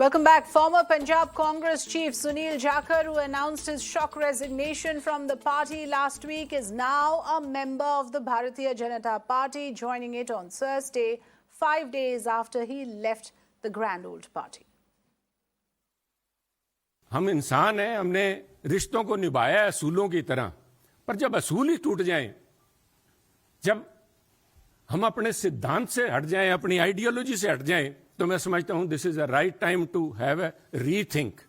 Welcome back. Former Punjab Congress chief Sunil Jakhar, who announced his shock resignation from the party last week, is now a member of the Bharatiya Janata Party, joining it on Thursday, 5 days after he left the grand old party. हम इंसान हैं, हमने रिश्तों को निभाया है असूलों की तरह, पर जब असूल ही टूट जाएं, जब हम अपने सिद्धांत से हट जाएं, अपनी आइडियोलॉजी से हट जाएं, तो मैं समझता हूं this is a right time to have a rethink.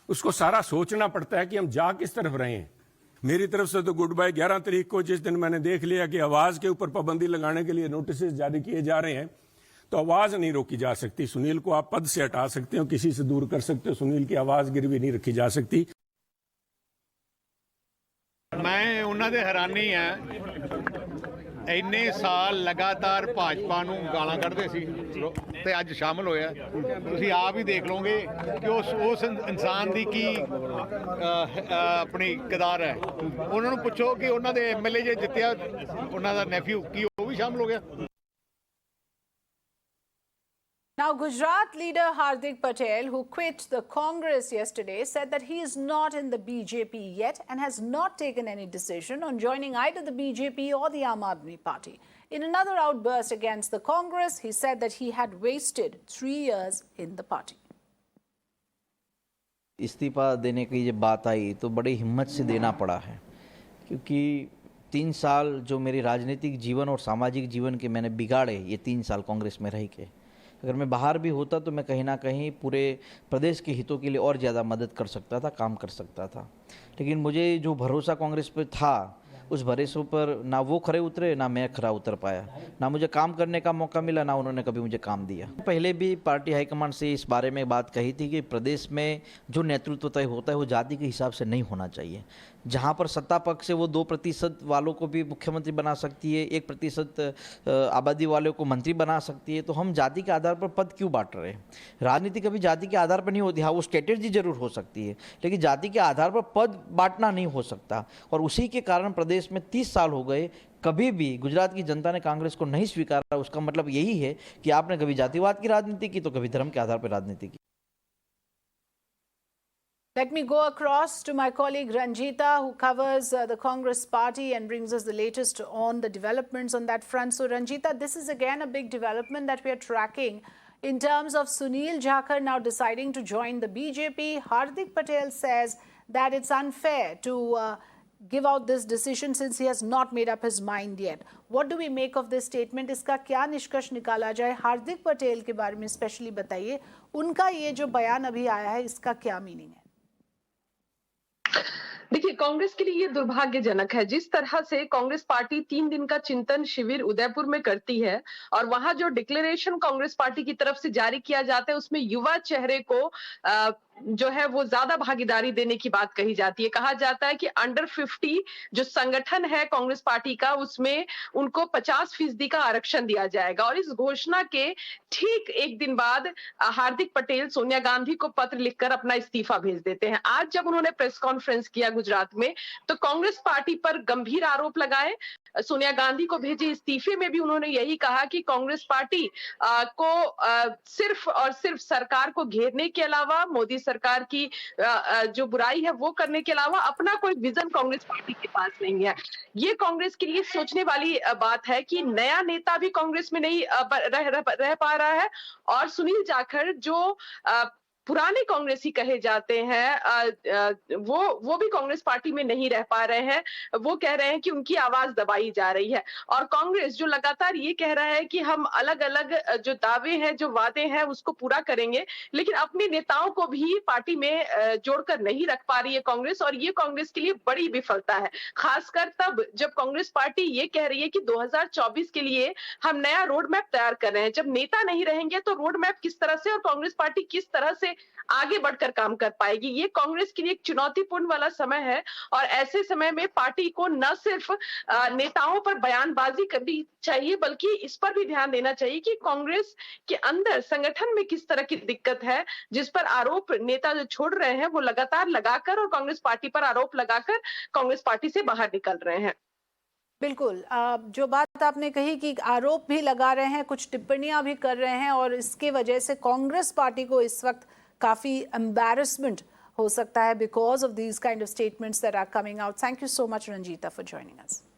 उसको सारा सोचना पड़ता है कि हम जा किस तरफ रहे हैं। मेरी तरफ से तो गुड बाय 11 तारीख को जिस दिन मैंने देख लिया कि आवाज के ऊपर पाबंदी लगाने के लिए नोटिस जारी किए जा रहे हैं, तो आवाज नहीं रोकी जा सकती। सुनील को आप पद से हटा सकते हो, किसी से दूर कर सकते हो, सुनील की आवाज गिरवी नहीं रखी जा सकती। मैं उन्होंने हैरानी है, ਇੰਨੇ ਸਾਲ ਲਗਾਤਾਰ ਭਾਜਪਾ ਨੂੰ ਗਾਲਾਂ ਕੱਢਦੇ ਸੀ ਤੇ ਅੱਜ ਸ਼ਾਮਲ ਹੋਇਆ। ਤੁਸੀਂ ਆਪ ਹੀ ਦੇਖ ਲਓਗੇ ਕਿ ਉਸ ਇਨਸਾਨ ਦੀ ਕੀ ਆਪਣੀ ਕਿਰਦਾਰ ਹੈ। ਉਹਨਾਂ ਨੂੰ ਪੁੱਛੋ ਕਿ ਉਹਨਾਂ ਦੇ ਐਮਐਲਏ ਜੇ ਜਿੱਤਿਆ, ਉਹਨਾਂ ਦਾ ਨੈਫਿਊ ਕੀ ਉਹ ਵੀ ਸ਼ਾਮਲ ਹੋ ਗਿਆ। Now, Gujarat leader Hardik Patel, who quit the Congress yesterday, said that he is not in the BJP yet and has not taken any decision on joining either the BJP or the Aam Aadmi Party. In another outburst against the Congress, he said that he had wasted 3 years in the party. इस्तीफा देने की जब बात आई तो बड़ी हिम्मत से देना पड़ा है, क्योंकि 3 साल जो मेरे राजनीतिक जीवन और सामाजिक जीवन के मैंने बिगाड़े, ये 3 साल कांग्रेस में रह के, अगर मैं बाहर भी होता तो मैं कहीं ना कहीं पूरे प्रदेश के हितों के लिए और ज़्यादा मदद कर सकता था, काम कर सकता था। लेकिन मुझे जो भरोसा कांग्रेस पर था, उस भरोसे पर ना वो खरे उतरे, ना मैं खरा उतर पाया, ना मुझे काम करने का मौका मिला, ना उन्होंने कभी मुझे काम दिया। पहले भी पार्टी हाईकमान से इस बारे में बात कही थी कि प्रदेश में जो नेतृत्व तय होता है वो जाति के हिसाब से नहीं होना चाहिए। जहाँ पर सत्ता पक्ष से वो 2% वालों को भी मुख्यमंत्री बना सकती है, 1% आबादी वालों को मंत्री बना सकती है, तो हम जाति के आधार पर पद क्यों बांट रहे हैं? राजनीति कभी जाति के आधार पर नहीं होती। हाँ, वो स्ट्रेटेजी जरूर हो सकती है, लेकिन जाति के आधार पर पद बांटना नहीं हो सकता। और उसी के कारण प्रदेश में 30 साल हो गए, कभी भी गुजरात की जनता ने कांग्रेस को नहीं स्वीकारा। उसका मतलब यही है कि आपने कभी जातिवाद की राजनीति की तो कभी धर्म के आधार पर राजनीति की। Let me go across to my colleague Ranjita, who covers the Congress party and brings us the latest on the developments on that front. So, Ranjita, this is again a big development that we are tracking in terms of Sunil Jakhar now deciding to join the BJP. Hardik Patel says that it's unfair to give out this decision since he has not made up his mind yet. What do we make of this statement? इसका क्या निष्कर्ष निकाला जाए? हार्दिक पटेल के बारे में specially बताइए, उनका ये जो बयान अभी आया है, इसका क्या मीनिंग है? देखिए, कांग्रेस के लिए ये दुर्भाग्यजनक है। जिस तरह से कांग्रेस पार्टी 3 दिन का चिंतन शिविर उदयपुर में करती है और वहां जो डिक्लेरेशन कांग्रेस पार्टी की तरफ से जारी किया जाता है, उसमें युवा चेहरे को जो है वो ज्यादा भागीदारी देने की बात कही जाती है। कहा जाता है कि अंडर 50 जो संगठन है कांग्रेस पार्टी का, उसमें उनको 50% का आरक्षण दिया जाएगा। और इस घोषणा के ठीक एक दिन बाद हार्दिक पटेल सोनिया गांधी को पत्र लिखकर अपना इस्तीफा भेज देते हैं। आज जब उन्होंने प्रेस कॉन्फ्रेंस किया गुजरात में, तो कांग्रेस पार्टी पर गंभीर आरोप लगाए। सोनिया गांधी को भेजे इस्तीफे में भी उन्होंने यही कहा कि कांग्रेस पार्टी को सिर्फ और सिर्फ सरकार को घेरने के अलावा, मोदी सरकार की जो बुराई है वो करने के अलावा अपना कोई विजन कांग्रेस पार्टी के पास नहीं है। ये कांग्रेस के लिए सोचने वाली बात है कि नया नेता भी कांग्रेस में नहीं रह पा रहा है, और सुनील जाखड़ जो पुराने कांग्रेसी कहे जाते हैं, वो भी कांग्रेस पार्टी में नहीं रह पा रहे हैं। वो कह रहे हैं कि उनकी आवाज दबाई जा रही है। और कांग्रेस जो लगातार ये कह रहा है कि हम अलग अलग जो दावे हैं, जो वादे हैं, उसको पूरा करेंगे, लेकिन अपने नेताओं को भी पार्टी में जोड़कर नहीं रख पा रही है कांग्रेस। और ये कांग्रेस के लिए बड़ी विफलता है, खासकर तब जब कांग्रेस पार्टी ये कह रही है कि 2024 के लिए हम नया रोड मैप तैयार कर रहे हैं। जब नेता नहीं रहेंगे तो रोड मैप किस तरह से और कांग्रेस पार्टी किस तरह से आगे बढ़कर काम कर पाएगी? ये कांग्रेस के लिए एक चुनौतीपूर्ण वाला समय है। और ऐसे समय में पार्टी को न सिर्फ नेताओं पर बयानबाजी करनी चाहिए, बल्कि इस पर भी ध्यान देना चाहिए कि कांग्रेस के अंदर संगठन में किस तरह की दिक्कत है, जिस पर आरोप नेता जो छोड़ रहे हैं वो लगातार लगाकर और कांग्रेस पार्टी पर आरोप लगाकर कांग्रेस पार्टी से बाहर निकल रहे हैं। बिल्कुल, जो बात आपने कही कि आरोप भी लगा रहे हैं, कुछ टिप्पणियां भी कर रहे हैं, और इसके वजह से कांग्रेस पार्टी को इस वक्त काफ़ी embarrassment हो सकता है because of these kind of statements that are coming out. Thank you so much, Ranjita, for joining us.